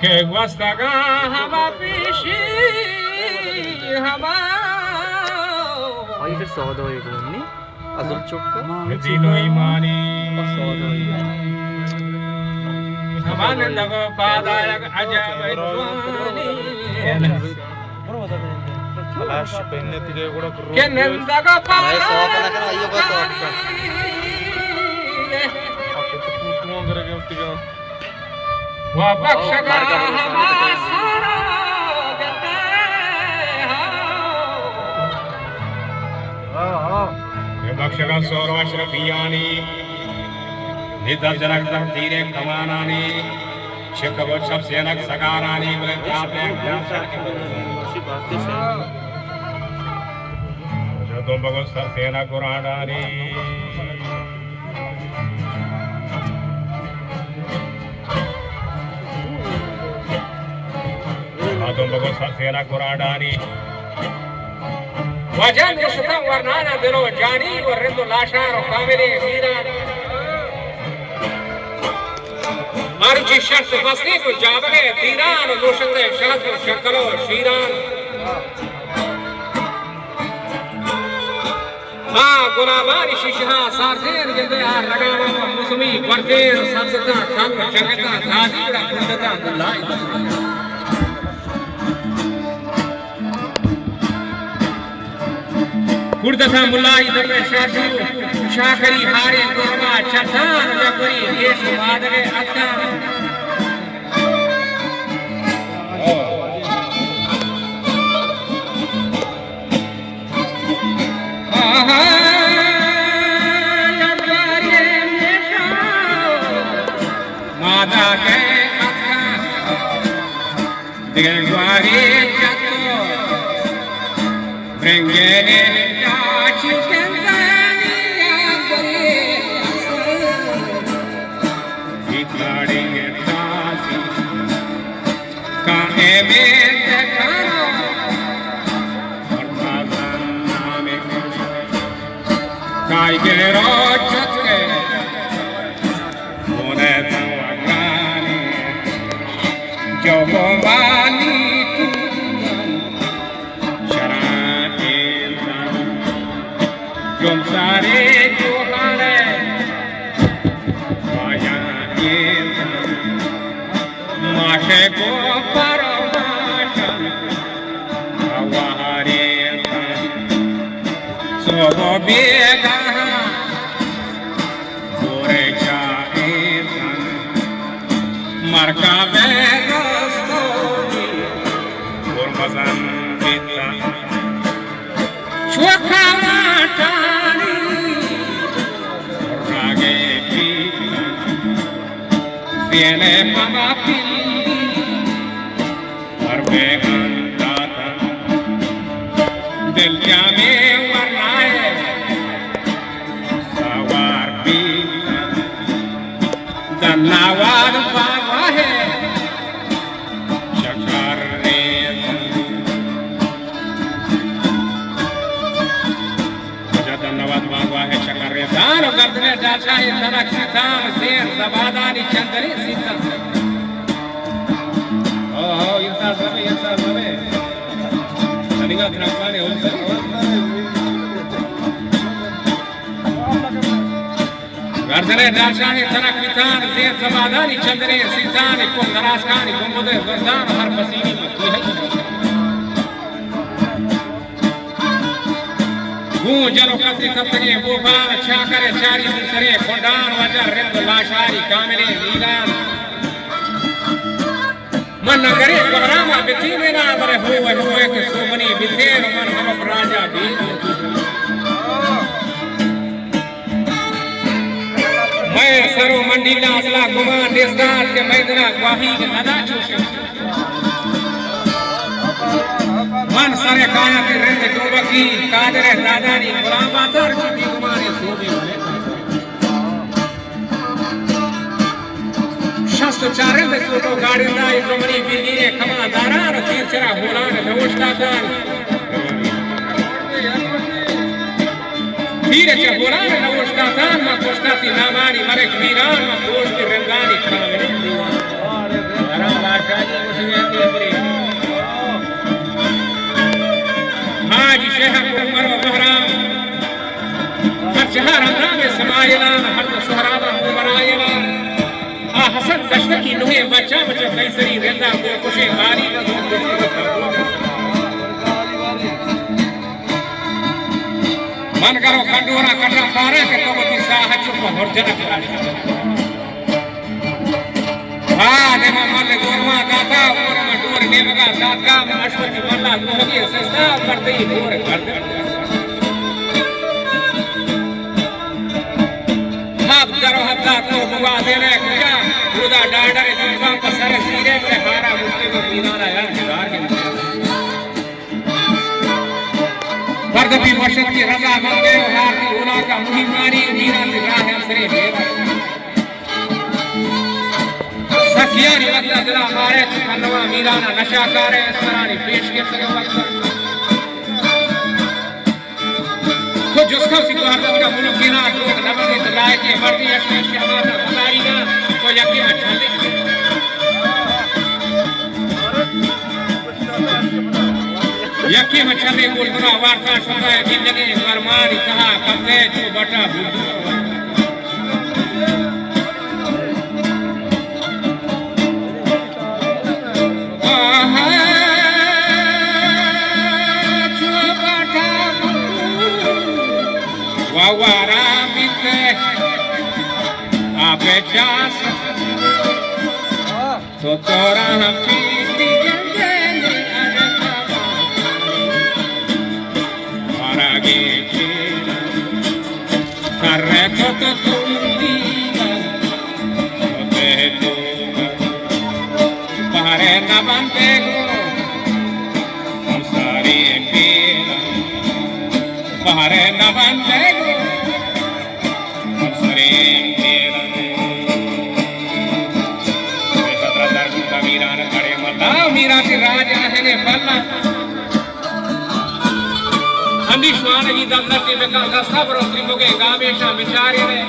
के वस्तगा हवा पीशी हवा और फिर सौदा होएगा नहीं अजुल चौक का दिलो ईमानी सौदा होएगा हमारे लगो पादायक अजब द्वानी खलाश पहनने तेरे गुड़ा करो के नंदगा भाई सौ का ना पादायक करो आइयो का सौ का आपको तो पूछूं करेंगे उसके वबक्षगा मार्का बोलो, हवा सामने सारा गते हो वबक्षगा सौरवश्रपियानी निदर्जनक तीरे कमानानी शिकवत शब्सेनक सगारानी वृद्धाप्य अच्छी बात है जदों भगवत सरसेना गुराडानी जदों भगवत सरसेना गुराडानी वजन निश्चितम वर्णाना दिलो जानी वरिंदो लाशारो कामिले वीरान अर्जी शर्त बस्ती को जावगे तीरान लोशते शाद शक्लो शीरान गुलाबारी शिशहा सारसेर गिंदे आ लगावा मुसमी वर्तेर सरसता खंग जगता धादीड़ा कुंडता गुलाई कुर्दता मुल्लाई दमे शाजू शाकरी हारे गोरवा चसान जबरी देश मादरे अत्ता आहा जबरी नेशा मादा के अत्ता दिगवारी चतो ब्रेंगेने marca veros por mazan kita chuka matani rage kita viene mama pili arbe andata del jame warnae sawar pita dan nawar दानो गर्दने डाचा ये तरक सितान शेर जबादानी चंदरी सीता ओ इंसान सबे नदिगा त्रपाने उनसे गर्दने डाचा ये तरक सितान शेर जबादानी चंदरी सीतान को दरासकानी गुंबदे गर्दान हर पसीनी की है जनो कत्री कत्रे बुफार छाकरे चारी दूसरे खोंडान वजर रिंद लाशारी कामिले नीलान मन करे गबरामा बिती में ना बरे हुए के सोमनी बितेर मन हम राजा भी मैं सरो मंडीला असला गुमान देसदार के मैदना ग्वाही के नदा चूशे मन सरे काया के रेंद डोबकी कादरे दादानी गुलाम बातर की गुमाने सोबे वाले शस्त्र चारे में छोटो गाड़ी दा इब्रमनी बीगी ने खमा दारा र तीर चरा होला ने नवष्टा दान तीर चा होला ने नवष्टा दान मा कोष्टाती नामानी मरे वीरान मा कोष के रंगानी खावे अरे लाशाजी मुझे देवरी हाजी शेख को मरो बहराम हर जहां रंगा में समायला हर सुहरावा को बनायला हसन दश्त की नुहे बच्चा बच्चा कैसरी रेंदा को कुशे बारी का मन करो खंडोरा कटा पारे के तो बती साह चुप और जनक हां देवा मल गोरमा दाता गोरमा डोर नेमगा दाता अश्वती मल्ला गोगी सस्ता करते ही गोर कर दे हाथ करो हत्ता तो बुआ देने कुया खुदा डाडरे जुल्फा पसर सीरे पे हारा मुझके को पीनारा यार दीवार के फर्द भी मशद की रजा मंदे हार की उला का मुहिम मारी मीरा की राह सरे देवा सखियारी वक्त दिला मारे चुकनवा मीरा ना नशा करे सरानी पेश के सगे वक्त तो जिसका सिद्धार्थ का मुल्क बिना लोग नबी के लाए के मर्दी अश्वी शहर बुखारी का तो यकीन अच्छा यकीन अच्छा ले बोल बुरा वार्ता सुना है जिंदगी फरमान कहा कब्जे जो बटा वारा बीते आपे चास तो तोरा हम पीती जंगले मारा गे कर रहे तो तुम दीवा होते तो बाहरे न बनते गो हम सारे पेरा बाहरे न बनते गो मीरा के राज है बल्ला अंडी श्वान की दंदर के बेका दस्ता पर उतरी मुगे गामेशा विचारे ने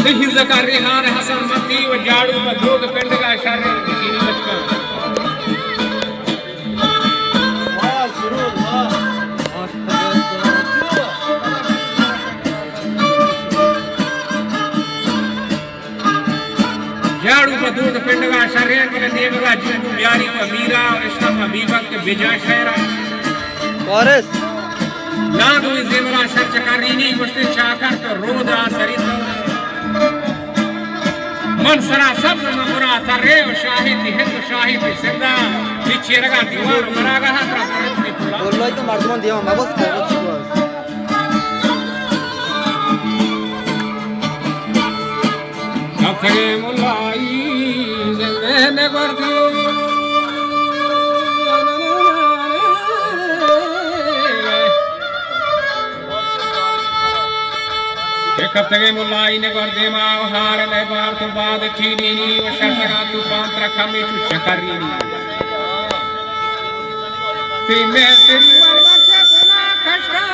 सिहिल जका रिहान हसन मती व जाड़ू पर धोग पिंड का शर्र किसी ने बचका झाड़ू पर दूध पिंडगा शरीर के देवगा जिंदू प्यारी पर मीरा और इश्क़ में बीबक के बिजा शहरा कॉरस नागु जेवरा शर्च करीनी गुस्ते चाकर तो रोदा सरित मन सरा सब ममुरा तरे और शाहिद हिंद शाहिद सिंदा पीछे रगा दीवार मरागा हत्रा परत पुला बोलो तो मर्दमन दिया मैं बस कर अपने मुलाई ज़िंदगी वर्दी एक अपने मुलाई ने वर्दी माँ हार ने बार तो बाद चीनी नी वो शर्मा तू पांच रखा में तू चकरी नी तीन तेरी वाला चपना कष्टा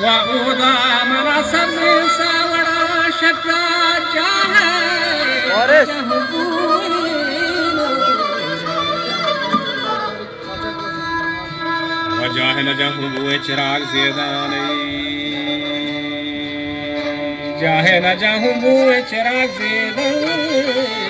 वाउदा मरा सबसे सावड़ा शक्का चाहे कॉरस वजाह न जहूं बुए चिराग ज़ेदानी जाहे न जहूं बुए चिराग ज़ेदानी